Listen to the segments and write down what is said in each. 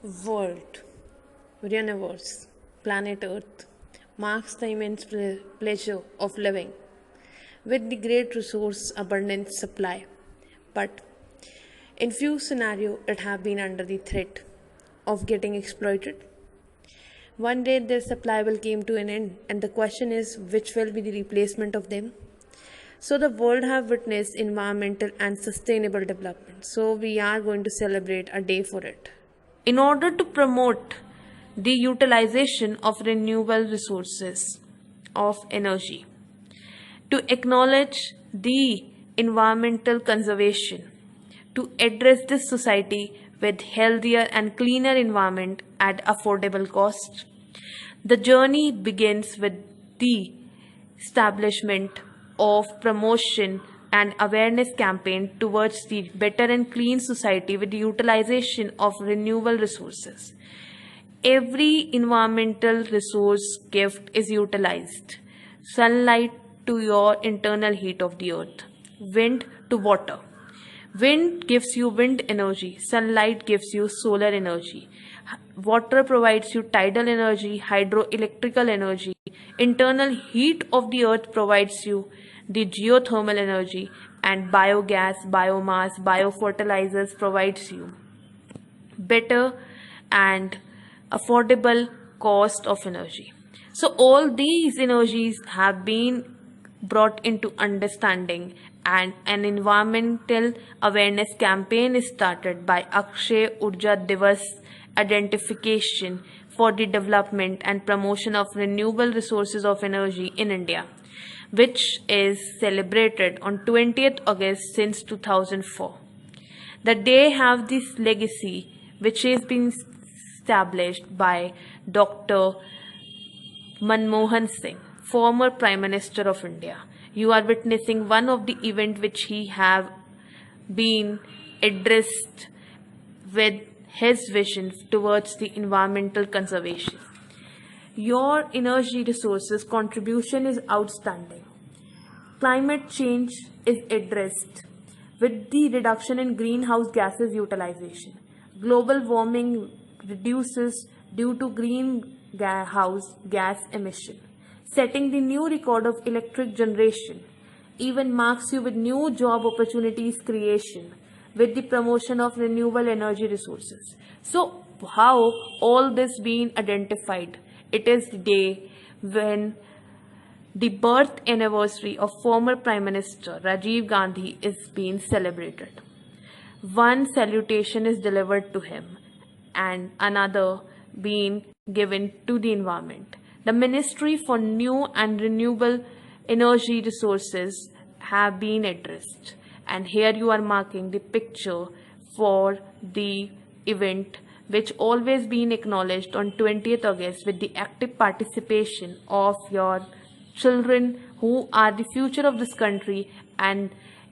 World, universe, planet Earth marks the immense pleasure of living with the great resource abundant supply. But in few scenarios, it have been under the threat of getting exploited. One day their supply will come to an end, and the question is which will be the replacement of them. So the world have witnessed environmental and sustainable development. So we are going to celebrate a day for it. In order to promote the utilization of renewable resources of energy, to acknowledge the environmental conservation, to address this society with healthier and cleaner environment at affordable cost. The journey begins with the establishment of promotion and awareness campaign towards the better and clean society with the utilization of renewable resources. Every environmental resource gift is utilized. Sunlight to your internal heat of the earth, wind to water. Wind gives you wind energy, sunlight gives you solar energy. Water provides you tidal energy, hydroelectrical energy. Internal heat of the earth provides you the geothermal energy, and biogas, biomass, biofertilizers provides you better and affordable cost of energy. So all these energies have been brought into understanding, and an environmental awareness campaign is started by Akshay Urja Divas identification for the development and promotion of renewable resources of energy in India, which is celebrated on 20th August since 2004. The day have this legacy which has been established by Dr. Manmohan Singh, former Prime Minister of India. You are witnessing one of the event which he have been addressed with his vision towards the environmental conservation. Your energy resources contribution is outstanding. Climate change is addressed with the reduction in greenhouse gases utilization. Global warming reduces due to greenhouse gas emission. Setting the new record of electric generation even marks you with new job opportunities creation with the promotion of renewable energy resources. So how all this being identified? It is the day when the birth anniversary of former Prime Minister Rajiv Gandhi is being celebrated. One salutation is delivered to him and another being given to the environment. The Ministry for New and Renewable Energy Resources have been addressed, and here you are marking the picture for the event which always been acknowledged on 20th August with the active participation of your children who are the future of this country, and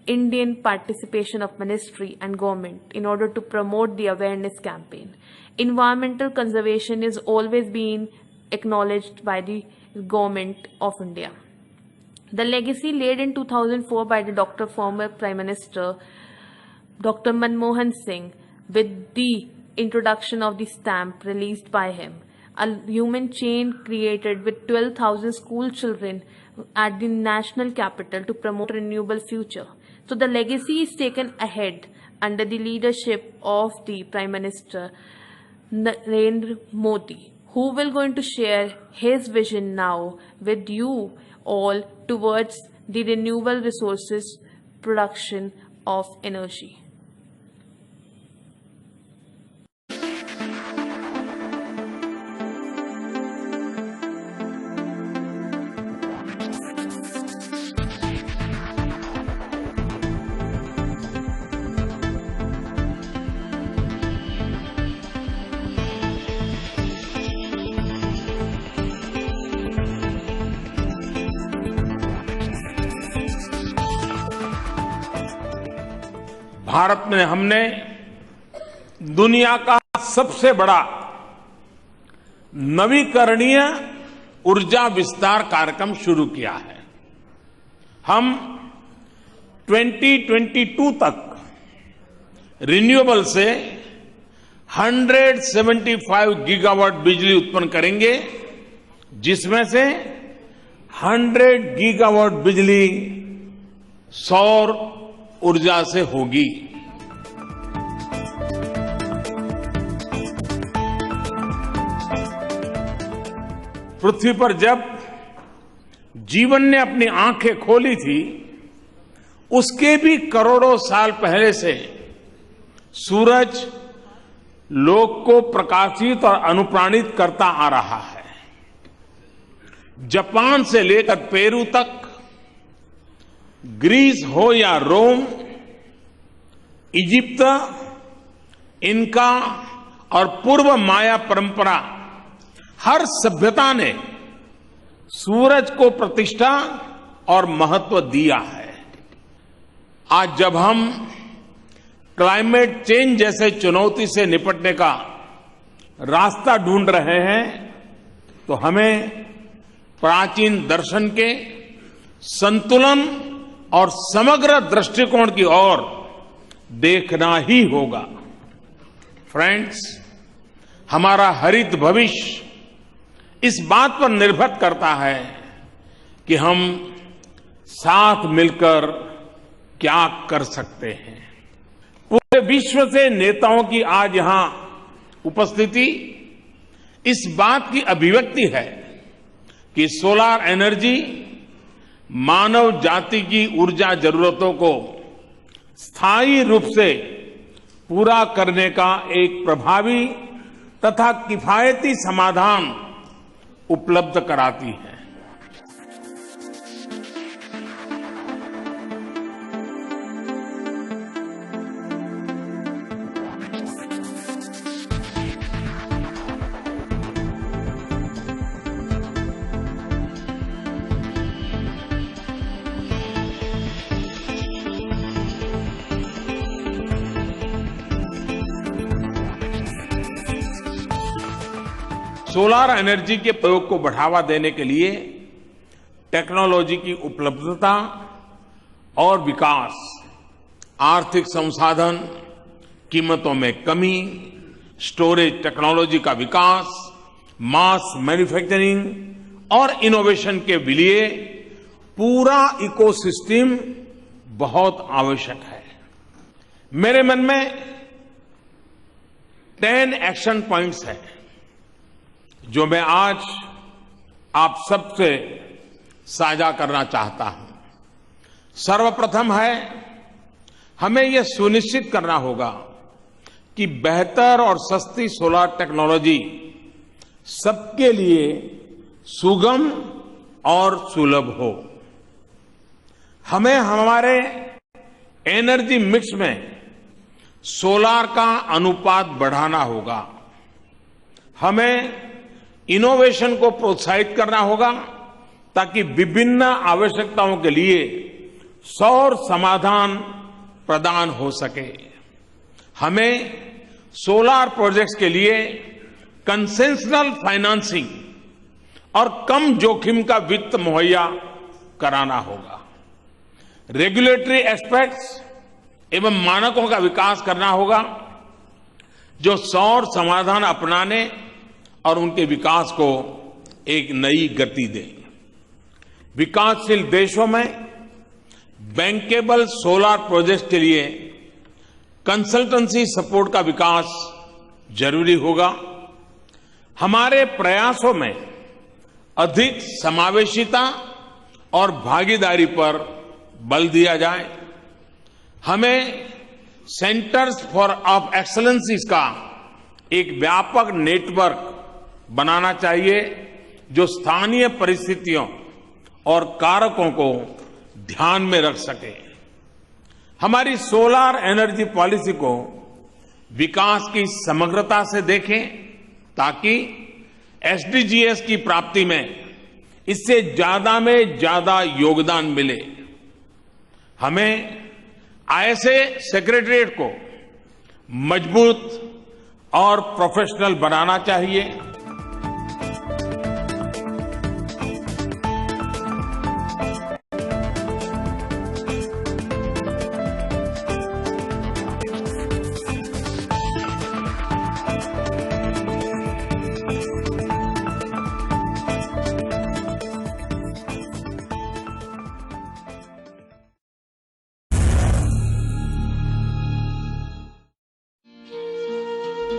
Indian participation of ministry and government in order to promote the awareness campaign. Environmental conservation is always being acknowledged by the government of India. The legacy laid in 2004 by the former Prime Minister Dr. Manmohan Singh with the introduction of the stamp released by him, a human chain created with 12,000 school children at the national capital to promote a renewable future. So the legacy is taken ahead under the leadership of the Prime Minister Narendra Modi, who will going to share his vision now with you all towards the renewable resources production of energy. Bharat में हमने दुनिया का सबसे बड़ा नवीकरणीय ऊर्जा विस्तार कार्यक्रम शुरू किया है। हम 2022 तक रिन्यूएबल से 175 गीगावाट बिजली उत्पन्न करेंगे, जिसमें से 100 गीगावाट बिजली सौर ऊर्जा से होगी। पृथ्वी पर जब जीवन ने अपनी आंखें खोली थी, उसके भी करोड़ों साल पहले से सूरज लोक को प्रकाशित और अनुप्राणित करता आ रहा है। जापान से लेकर पेरू तक, ग्रीस हो या रोम, इजिप्ट, इनका और पूर्व माया परंपरा, हर सभ्यता ने सूरज को प्रतिष्ठा और महत्व दिया है। आज जब हम क्लाइमेट चेंज जैसे चुनौती से निपटने का रास्ता ढूंढ रहे हैं, तो हमें प्राचीन दर्शन के संतुलन और समग्र दृष्टिकोण की ओर देखना ही होगा। फ्रेंड्स, हमारा हरित भविष्य इस बात पर निर्भर करता है कि हम साथ मिलकर क्या कर सकते हैं। पूरे विश्व से नेताओं की आज यहां उपस्थिति इस बात की अभिव्यक्ति है कि सोलर एनर्जी मानव जाति की ऊर्जा जरूरतों को स्थायी रूप से पूरा करने का एक प्रभावी तथा किफायती समाधान उपलब्ध कराती है। सोलर एनर्जी के प्रयोग को बढ़ावा देने के लिए टेक्नोलॉजी की उपलब्धता और विकास, आर्थिक संसाधन, कीमतों में कमी, स्टोरेज टेक्नोलॉजी का विकास, मास मैन्युफैक्चरिंग और इनोवेशन के लिए पूरा इकोसिस्टम बहुत आवश्यक है। मेरे मन में 10 एक्शन पॉइंट्स हैं जो मैं आज आप सबसे साझा करना चाहता हूं। सर्वप्रथम है, हमें यह सुनिश्चित करना होगा कि बेहतर और सस्ती सोलर टेक्नोलॉजी सबके लिए सुगम और सुलभ हो। हमें हमारे एनर्जी मिक्स में सोलर का अनुपात बढ़ाना होगा। हमें इनोवेशन को प्रोत्साहित करना होगा ताकि विभिन्न आवश्यकताओं के लिए सौर समाधान प्रदान हो सके। हमें सोलर प्रोजेक्ट्स के लिए कंसेशनल फाइनेंसिंग और कम जोखिम का वित्त मुहैया कराना होगा। रेगुलेटरी एस्पेक्ट्स एवं मानकों का विकास करना होगा जो सौर समाधान अपनाने और उनके विकास को एक नई गति दे। विकासशील देशों में बैंकेबल सोलर प्रोजेक्ट के लिए कंसल्टेंसी सपोर्ट का विकास जरूरी होगा। हमारे प्रयासों में अधिक समावेशिता और भागीदारी पर बल दिया जाए। हमें सेंटर्स ऑफ एक्सीलेंसीज का एक व्यापक नेटवर्क बनाना चाहिए जो स्थानीय परिस्थितियों और कारकों को ध्यान में रख सके। हमारी सोलर एनर्जी पॉलिसी को विकास की समग्रता से देखें ताकि एसडीजीएस की प्राप्ति में इससे ज्यादा में ज्यादा योगदान मिले। हमें आईएसए सेक्रेटरीट को मजबूत और प्रोफेशनल बनाना चाहिए।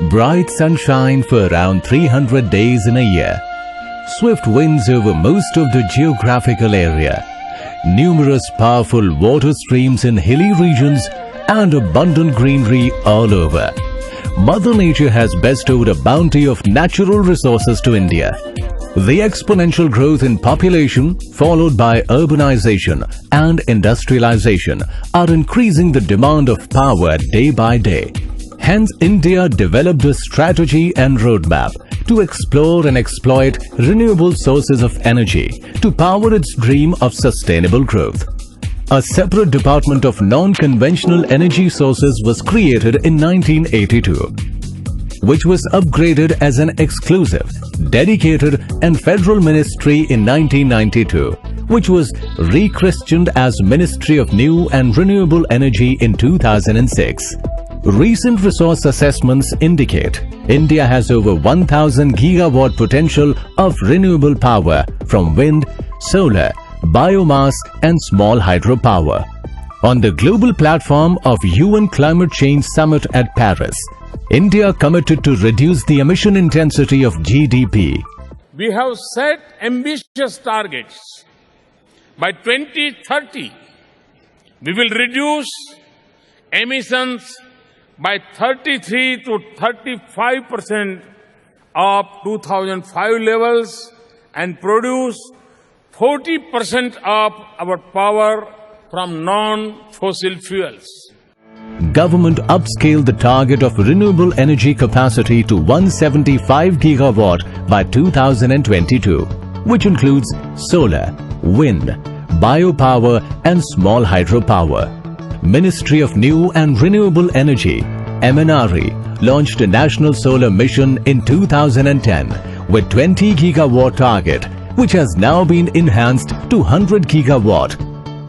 bright sunshine for around 300 days in a year, swift winds over most of the geographical area, numerous powerful water streams in hilly regions, and abundant greenery all over. Mother Nature has bestowed a bounty of natural resources to India. The exponential growth in population, followed by urbanization and industrialization, are increasing the demand of power day by day. Hence, India developed a strategy and roadmap to explore and exploit renewable sources of energy to power its dream of sustainable growth. A separate department of non-conventional energy sources was created in 1982, which was upgraded as an exclusive, dedicated and federal ministry in 1992, which was rechristened as Ministry of New and Renewable Energy in 2006. Recent resource assessments indicate India has over 1000 gigawatt potential of renewable power from wind, solar, biomass and small hydropower. On the global platform of UN Climate Change Summit at Paris, India committed to reduce the emission intensity of GDP. We have set ambitious targets. By 2030, we will reduce emissions by 33 to 35% of 2005 levels and produce 40% of our power from non-fossil fuels. Government upscaled the target of renewable energy capacity to 175 gigawatt by 2022, which includes solar, wind, biopower and small hydropower. Ministry of New and Renewable Energy, MNRE, launched a national solar mission in 2010 with 20 gigawatt target, which has now been enhanced to 100 gigawatt.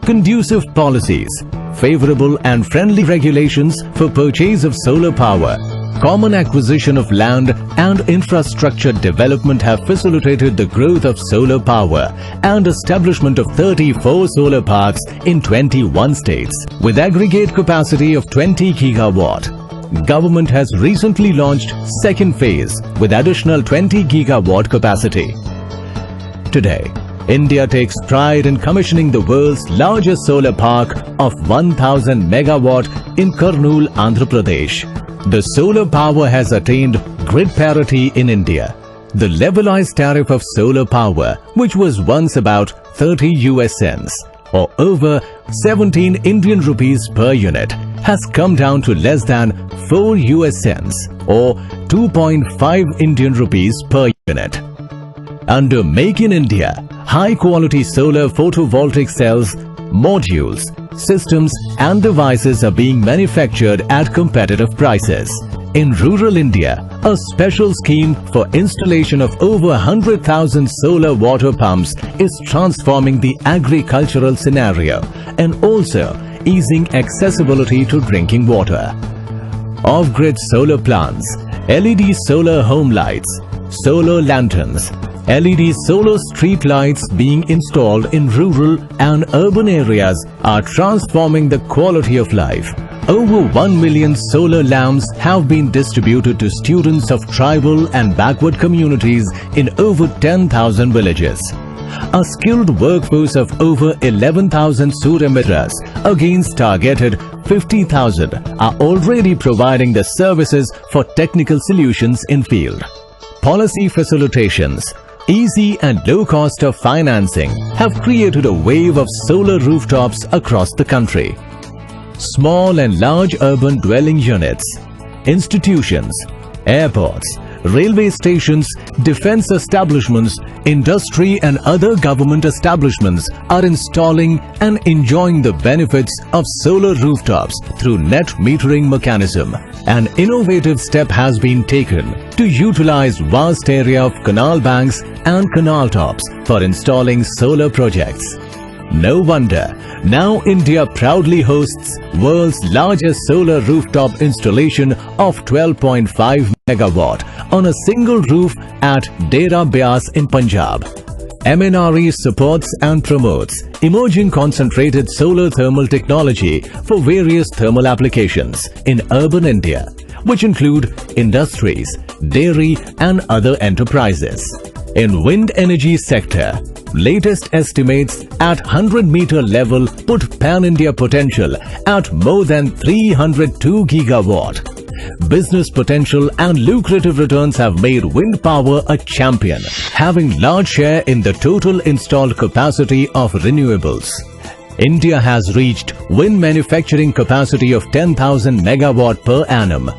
Conducive policies, favorable and friendly regulations for purchase of solar power, common acquisition of land and infrastructure development have facilitated the growth of solar power and establishment of 34 solar parks in 21 states with aggregate capacity of 20 gigawatt. Government has recently launched second phase with additional 20 gigawatt capacity. Today, India takes pride in commissioning the world's largest solar park of 1000 megawatt in Kurnool, Andhra Pradesh. The solar power has attained grid parity in India. The levelized tariff of solar power, which was once about 30 US cents or over 17 Indian rupees per unit, has come down to less than 4 US cents or 2.5 Indian rupees per unit. Under Make in India, high-quality solar photovoltaic cells, modules, systems and devices are being manufactured at competitive prices. In rural India, a special scheme for installation of over 100,000 solar water pumps is transforming the agricultural scenario and also easing accessibility to drinking water. Off-grid solar plants, LED solar home lights, solar lanterns, LED solar street lights being installed in rural and urban areas are transforming the quality of life. Over 1 million solar lamps have been distributed to students of tribal and backward communities in over 10,000 villages. A skilled workforce of over 11,000 Surya Mitras against targeted 50,000 are already providing the services for technical solutions in field. Policy facilitations, easy and low cost of financing have created a wave of solar rooftops across the country. Small and large urban dwelling units, institutions, airports, railway stations, defense establishments, industry and other government establishments are installing and enjoying the benefits of solar rooftops through net metering mechanism. An innovative step has been taken to utilize vast area of canal banks and canal tops for installing solar projects. No wonder, now India proudly hosts world's largest solar rooftop installation of 12.5 megawatt on a single roof at Dera Beas in Punjab. MNRE supports and promotes emerging concentrated solar thermal technology for various thermal applications in urban India, which include industries, dairy and other enterprises. In wind energy sector, latest estimates at 100-meter level put pan-India potential at more than 302 gigawatt. Business potential and lucrative returns have made wind power a champion, having large share in the total installed capacity of renewables. India has reached wind manufacturing capacity of 10,000 megawatt per annum.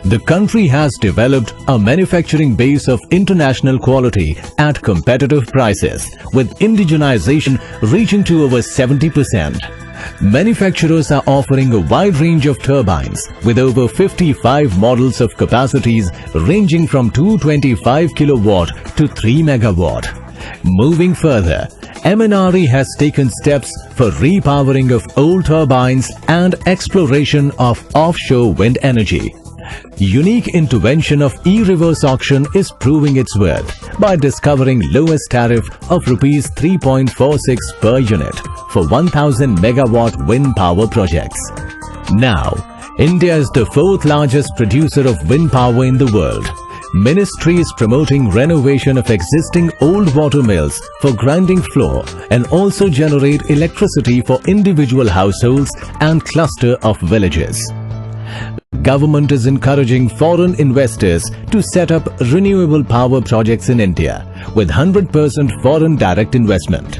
The country has developed a manufacturing base of international quality at competitive prices, with indigenization reaching to over 70%. Manufacturers are offering a wide range of turbines with over 55 models of capacities ranging from 225 kilowatt to 3 megawatt. Moving further, MNRE has taken steps for repowering of old turbines and exploration of offshore wind energy. Unique intervention of e-reverse auction is proving its worth by discovering lowest tariff of rupees 3.46 per unit for 1000 megawatt wind power projects. Now, India is the fourth largest producer of wind power in the world. Ministry is promoting renovation of existing old water mills for grinding floor and also generate electricity for individual households and cluster of villages. Government is encouraging foreign investors to set up renewable power projects in India with 100% foreign direct investment.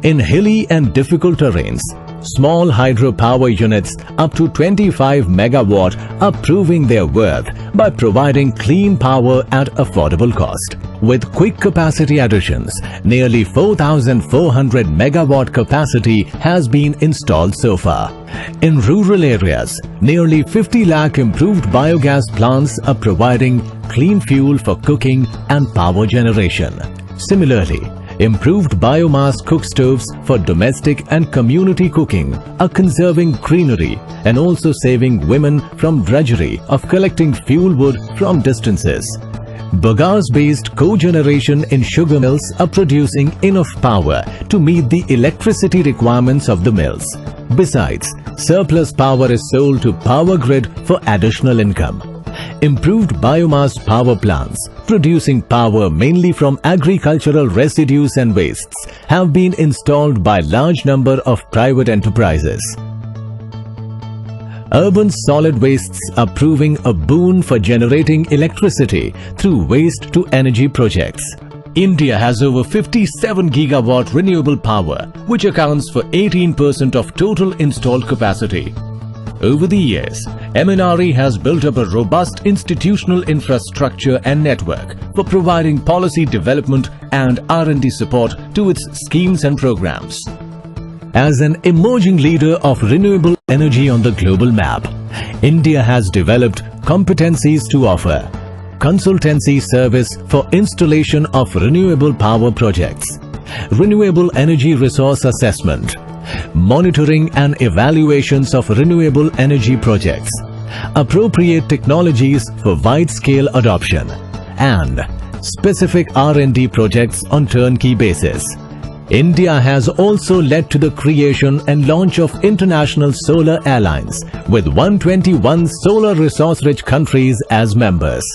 In hilly and difficult terrains, small hydropower units up to 25 megawatt are proving their worth by providing clean power at affordable cost. With quick capacity additions, nearly 4,400 megawatt capacity has been installed so far. In rural areas, nearly 50 lakh improved biogas plants are providing clean fuel for cooking and power generation. Similarly, improved biomass cook stoves for domestic and community cooking are conserving greenery and also saving women from drudgery of collecting fuel wood from distances. Bagasse-based cogeneration in sugar mills are producing enough power to meet the electricity requirements of the mills. Besides, surplus power is sold to power grid for additional income. Improved biomass power plants, producing power mainly from agricultural residues and wastes, have been installed by large number of private enterprises. Urban solid wastes are proving a boon for generating electricity through waste-to-energy projects. India has over 57 gigawatt renewable power, which accounts for 18% of total installed capacity. Over the years, MNRE has built up a robust institutional infrastructure and network for providing policy development and R&D support to its schemes and programs. As an emerging leader of renewable energy on the global map, India has developed competencies to offer consultancy service for installation of renewable power projects, renewable energy resource assessment, monitoring and evaluations of renewable energy projects, appropriate technologies for wide-scale adoption, and specific R&D projects on turnkey basis. India has also led to the creation and launch of International Solar Alliance with 121 solar resource-rich countries as members.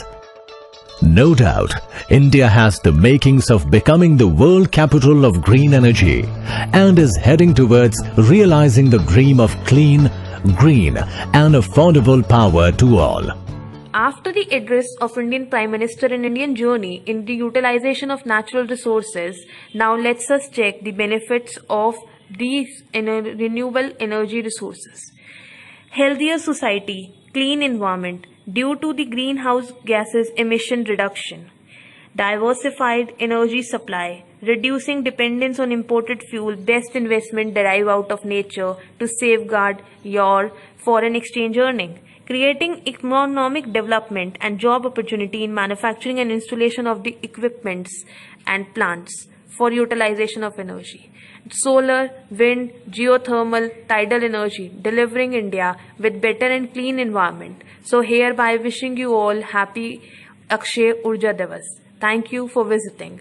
No doubt, India has the makings of becoming the world capital of green energy and is heading towards realizing the dream of clean, green and affordable power to all. After the address of Indian Prime Minister and Indian journey in the utilization of natural resources, now let's us check the benefits of these renewable energy resources. Healthier society, clean environment due to the greenhouse gases emission reduction. Diversified energy supply, reducing dependence on imported fuel, best investment derive out of nature to safeguard your foreign exchange earning. Creating economic development and job opportunity in manufacturing and installation of the equipments and plants for utilization of energy. Solar, wind, geothermal, tidal energy, delivering India with better and clean environment. So hereby wishing you all happy Akshay Urja Divas. Thank you for visiting.